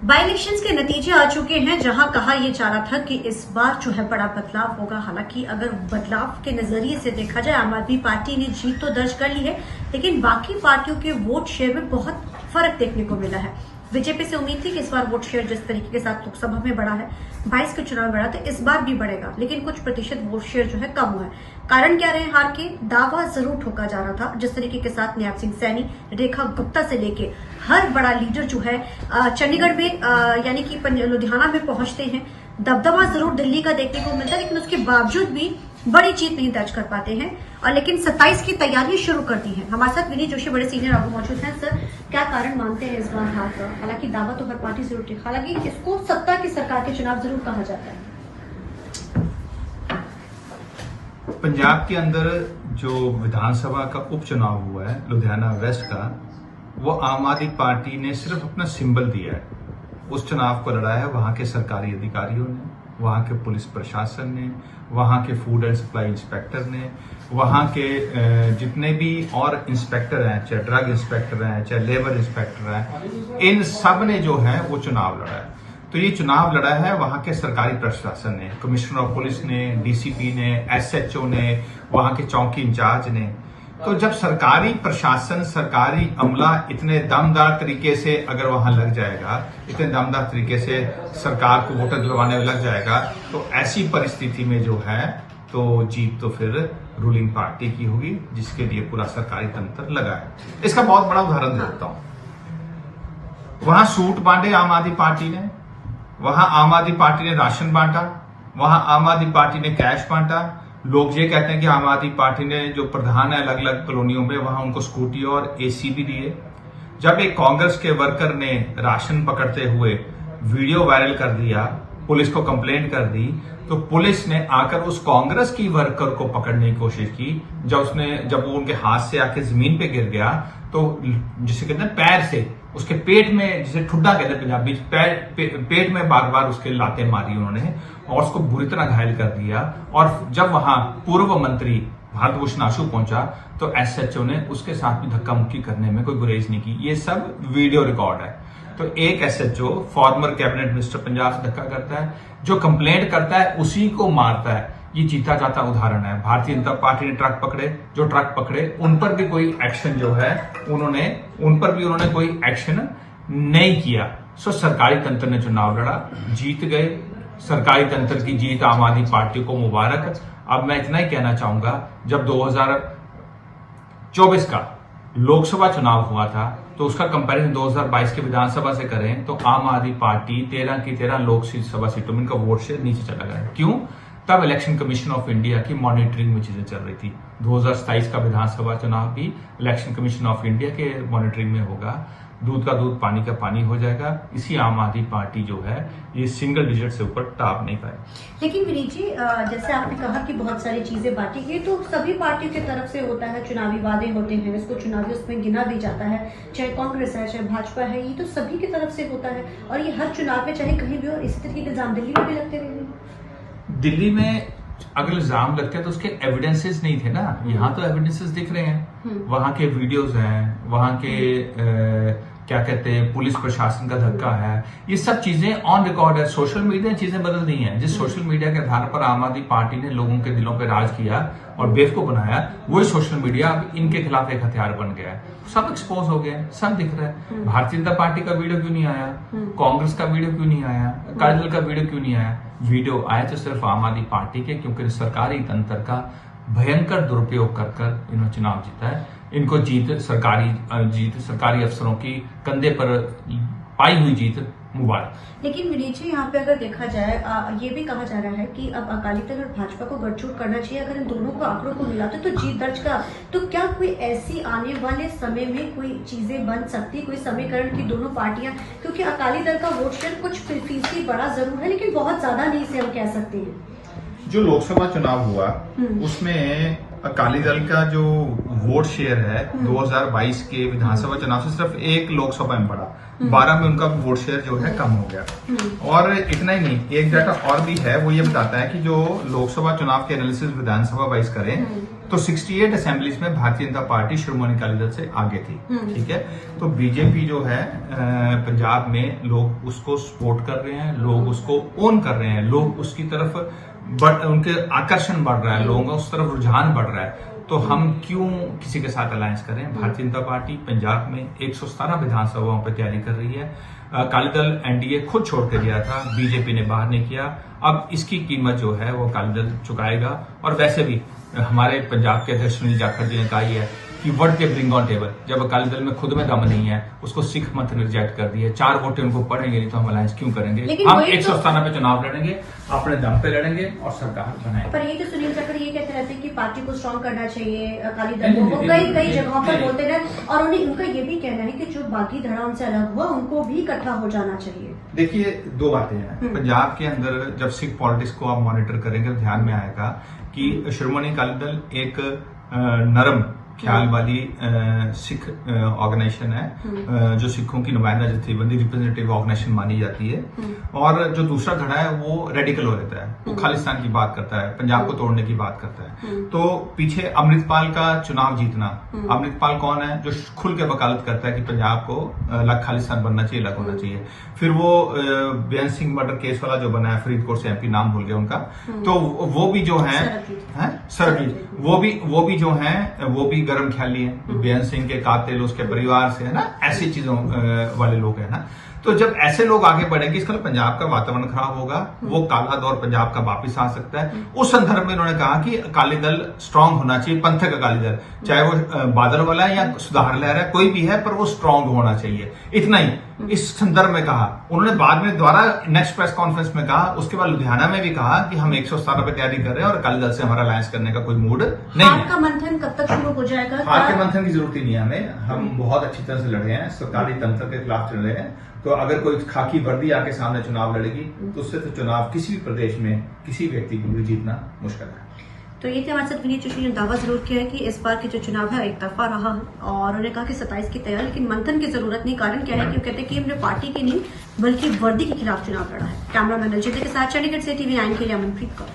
By elections के नतीजे आ चुके हैं, जहां कहा यह जा रहा था कि इस बार जो है बड़ा बदलाव होगा। हालांकि अगर बदलाव के नजरिए से देखा जाए, आम आदमी पार्टी ने जीत तो दर्ज कर ली है, लेकिन बाकी पार्टियों के वोट शेयर में बहुत फर्क देखने को मिला है। बीजेपी से उम्मीद थी कि इस बार वोट शेयर जिस तरीके के साथ लोकसभा में बढ़ा है, 22 के चुनाव में बढ़ा, तो इस बार भी बढ़ेगा, लेकिन कुछ प्रतिशत वोट शेयर जो है कम हुआ है। कारण क्या रहे हार के? दावा जरूर ठोका जा रहा था। जिस तरीके के साथ न्याब सिंह सैनी, रेखा गुप्ता से लेके हर बड़ा लीडर जो है चंडीगढ़ में यानी कि लुधियाना में पहुंचते हैं, दबदबा जरूर दिल्ली का देखने को मिलता है, लेकिन उसके बावजूद भी बड़ी जीत नहीं दर्ज कर पाते हैं। और लेकिन 27 की तैयारी शुरू कर दी है। हमारे साथ विनीत जोशी बड़े सीनियर आपको मौजूद हैं। सर, क्या कारण मानते हैं इस बार हार का? हालांकि दावा तो हर पार्टी जरूर थी, हालांकि इसको सत्ता की सरकार के चुनाव जरूर कहा जाता है। पंजाब के अंदर जो विधानसभा का उपचुनाव हुआ है लुधियाना वेस्ट का, वो आम आदमी पार्टी ने सिर्फ अपना सिंबल दिया है। उस चुनाव को लड़ा है वहां के सरकारी अधिकारियों ने, वहां के पुलिस प्रशासन ने, वहां के फूड एंड सप्लाई इंस्पेक्टर ने, वहां के जितने भी और इंस्पेक्टर हैं, चाहे ड्रग इंस्पेक्टर हैं, चाहे लेबर इंस्पेक्टर हैं, इन सब ने जो है वो चुनाव लड़ा है। तो ये चुनाव लड़ा है वहां के सरकारी प्रशासन ने, कमिश्नर ऑफ पुलिस ने, डीसीपी ने, एसएचओ ने, वहां के चौकी इंचार्ज ने। तो जब सरकारी प्रशासन, सरकारी अमला इतने दमदार तरीके से अगर वहां लग जाएगा, इतने दमदार तरीके से सरकार को वोटर दिलवाने में लग जाएगा, तो ऐसी परिस्थिति में जो है तो जीत तो फिर रूलिंग पार्टी की होगी, जिसके लिए पूरा सरकारी तंत्र लगा है। इसका बहुत बड़ा उदाहरण देता हूं। वहां सूट बांटे आम आदमी पार्टी ने, वहां आम आदमी पार्टी ने राशन बांटा, वहां आम आदमी पार्टी ने कैश बांटा। लोग ये कहते हैं कि आम आदमी पार्टी ने जो प्रधान है अलग अलग कॉलोनियों में, वहां उनको स्कूटी और एसी भी दिए। जब एक कांग्रेस के वर्कर ने राशन पकड़ते हुए वीडियो वायरल कर दिया, पुलिस को कंप्लेंट कर दी, तो पुलिस ने आकर उस कांग्रेस की वर्कर को पकड़ने की कोशिश की। जब वो उनके हाथ से आके जमीन पे गिर गया, तो जिसे कहते हैं पैर से उसके पेट में, जिसे ठुड्डा कहते हैं पंजाबी, पेट में बार बार उसके लाते मारी उन्होंने और उसको बुरी तरह घायल कर दिया। और जब वहां पूर्व मंत्री भारतभूषण आशु पहुंचा, तो एसएचओ ने उसके साथ भी धक्का मुक्की करने में कोई गुरेज नहीं की। ये सब वीडियो रिकॉर्ड है। तो एक SHO former cabinet minister Punjab से धक्का करता है, जो कंप्लेंट करता है उसी को मारता है। ये जीता जाता उदाहरण है। भारतीय जनता पार्टी ने ट्रक पकड़े, जो ट्रक पकड़े उन पर भी कोई एक्शन जो है उन्होंने कोई एक्शन नहीं किया। सो सरकारी तंत्र ने चुनाव लड़ा, जीत गए। सरकारी तंत्र की जीत आम आदमी पार्टी को मुबारक। अब मैं इतना ही कहना चाहूंगा, जब 2024 का लोकसभा चुनाव हुआ था, तो उसका कंपैरिजन 2022 के विधानसभा से करें, तो आम आदमी पार्टी 13 की 13 लोकसभा सीटों में इनका वोट शेयर नीचे चला गया। क्यों? तब इलेक्शन कमीशन ऑफ इंडिया की मॉनिटरिंग में चीजें चल रही थी। 2027 का विधानसभा चुनाव भी इलेक्शन कमीशन ऑफ इंडिया के मॉनिटरिंग में होगा। दूध का दूध, पानी का पानी हो जाएगा। इसी आम आदमी पार्टी जो है ये सिंगल डिजिट से ऊपर टॉप नहीं पाए। लेकिन विनीत जी, जैसे आपने कहा कि बहुत सारी चीजें बांटी गई, तो सभी पार्टियों की तरफ से होता है, चुनावी वादे होते हैं, इसको चुनावी उसमें गिना भी जाता है, चाहे कांग्रेस है चाहे भाजपा है, ये तो सभी की तरफ से होता है। और ये हर चुनाव में चाहे कहीं भी हो, इसी तरीके के इल्जाम दिल्ली में भी लगते रहे। दिल्ली में अगर इल्जाम लगते हैं तो उसके एविडेंसेस नहीं थे ना। यहाँ तो एविडेंसेस दिख रहे हैं, वहां के वीडियोस हैं, वहां के क्या कहते हैं पुलिस प्रशासन का धक्का है, ये सब चीजें ऑन रिकॉर्ड है। सोशल मीडिया चीजें बदल दी हैं। जिस सोशल मीडिया के आधार पर आम आदमी पार्टी ने लोगों के दिलों पे राज किया और बेवकूफ बनाया, वही सोशल मीडिया अब इनके खिलाफ एक हथियार बन गया है। सब एक्सपोज हो गए, सब दिख रहा है। भारतीय जनता पार्टी का वीडियो क्यों नहीं आया? कांग्रेस का वीडियो क्यों नहीं आया? अकाली दल का वीडियो क्यों नहीं आया? वीडियो आया तो सिर्फ आम आदमी पार्टी के, क्योंकि सरकारी तंत्र का भयंकर दुरुपयोग कर इन्होंने चुनाव जीता है। इनको सरकारी अफसरों की कंधे पर पाई हुई जीत मुबारक। लेकिन विनीत जी, यहाँ पे अगर देखा जाए, ये भी कहा जा रहा है कि अब अकाली दल और भाजपा को गठजोड़ करना चाहिए। अगर इन दोनों को आंकड़ों को मिलाते तो जीत दर्ज का, तो क्या कोई ऐसी आने वाले समय में कोई चीजें बन सकती, कोई समीकरण की दोनों पार्टियां, क्योंकि अकाली दल का वोट शेयर कुछ फीसदी बड़ा जरूर है, लेकिन बहुत ज्यादा नहीं से हम कह सकते हैं। जो लोकसभा चुनाव हुआ उसमें अकाली दल का जो वोट शेयर है 2022 के विधानसभा चुनाव से सिर्फ एक लोकसभा में बढ़ा, 12 में उनका वोट शेयर जो है कम हो गया। और इतना ही नहीं, एक डाटा और भी है, वो ये बताता है कि जो लोकसभा चुनाव के एनालिसिस विधानसभा वाइज करें तो 68 असेंबलीज में भारतीय जनता पार्टी शिरोमणि अकाली दल से आगे थी। ठीक है, तो बीजेपी जो है पंजाब में लोग उसको सपोर्ट कर रहे हैं, लोग उसको ओन कर रहे हैं, लोग उसकी तरफ उनके आकर्षण बढ़ रहा है, लोगों का उस तरफ रुझान बढ़ रहा है। तो हम क्यों किसी के साथ अलायंस करें? भारतीय जनता पार्टी पंजाब में 117 विधानसभाओं पर तैयारी कर रही है। अकाली दल एनडीए खुद छोड़ के गया था, बीजेपी ने बाहर नहीं किया। अब इसकी कीमत जो है वो अकाली दल चुकाएगा। और वैसे भी हमारे पंजाब के अध्यक्ष सुनील जाखड़ जी ने कहा है कि वर्ड के ब्रिंग ऑन टेबल, जब अकाली दल में खुद में दम नहीं है, उसको सिख मत रिजेक्ट कर दिए, 4 वोटें उनको पड़ेंगे नहीं तो हम अलायंस क्यों करेंगे? हम 117 पे चुनाव लड़ेंगे, अपने दम पे लड़ेंगे और सरकार बनाएंगे। पर ये तो सुनील जाखड़ ये कहते रहते हैं कि पार्टी को स्ट्रांग करना चाहिए, अकाली दल को, वो कई जगहों पर बोलते रहे। और उनका ये भी कहना है कि जो बागी धड़ा उनसे अलग हुआ उनको भी इकट्ठा हो जाना चाहिए। देखिए, 2 बातें हैं। पंजाब के अंदर जब सिख पॉलिटिक्स को आप मॉनिटर करेंगे तो ध्यान में आएगा कि शिरोमणि अकाली दल एक नरम ख्याल वाली सिख ऑर्गेनाइजेशन है, जो सिखों की नुमाइंदा जथेबंदी रिप्रेजेंटेटिव ऑर्गेनाइजेशन मानी जाती है। और जो दूसरा धड़ा है वो रेडिकल हो रहता है, वो खालिस्तान की बात करता है, पंजाब को तोड़ने की बात करता है। तो पीछे अमृतपाल का चुनाव जीतना, अमृतपाल कौन है? जो खुल के वकालत करता है कि पंजाब को अलग खालिस्तान बनना चाहिए, अलग होना चाहिए। फिर वो बेअंत सिंह मर्डर केस वाला जो बना है, फरीदकोट से एमपी, नाम भूल गया उनका, तो वो भी जो है सरबजीत, वो भी जो है वो भी गर्म ख्याली है, बेअंत सिंह के कातिल, उसके परिवार से है ना, ऐसी चीजों वाले लोग है ना। तो जब ऐसे लोग आगे बढ़ेंगे, इसका पंजाब का वातावरण खराब होगा, वो काला दौर पंजाब का वापिस आ सकता है। उस संदर्भ में उन्होंने कहा कि अकाली दल स्ट्रांग होना चाहिए, पंथक अकाली दल, चाहे वो बादल वाला है या सुधार लहर है, कोई भी है, पर वो स्ट्रांग होना चाहिए। इतना ही इस संदर्भ में कहा उन्होंने। बाद में दोबारा नेक्स्ट प्रेस कॉन्फ्रेंस में कहा, उसके बाद लुधियाना में भी कहा कि हम 117 पे तैयारी कर रहे हैं और अकाली दल से हमारा अलायंस करने का कोई मूड नहीं है। का मंथन कब तक शुरू हो जाएगा? हार के मंथन की जरूरत ही नहीं है हमें, हम बहुत अच्छी तरह से लड़े हैं, सरकारी तंत्र के खिलाफ चल रहे हैं। तो अगर कोई खाकी वर्दी आके सामने चुनाव लड़ेगी तो उससे तो चुनाव किसी भी प्रदेश में किसी व्यक्ति को भी जीतना मुश्किल है। तो ये थे हमारे साथ विनीत जोशी ने दावा जरूर किया है कि इस बार के जो चुनाव है एक तरफा रहा, और उन्होंने कहा कि 27 की तैयारी, लेकिन मंथन की जरूरत नहीं। कारण क्या है कि वो कहते हैं कि हमने पार्टी की नहीं बल्कि वर्दी के खिलाफ चुनाव लड़ा है। कैमरामैन अजय के साथ चंडीगढ़ से TV9 के लिए अमनप्रीत कौर।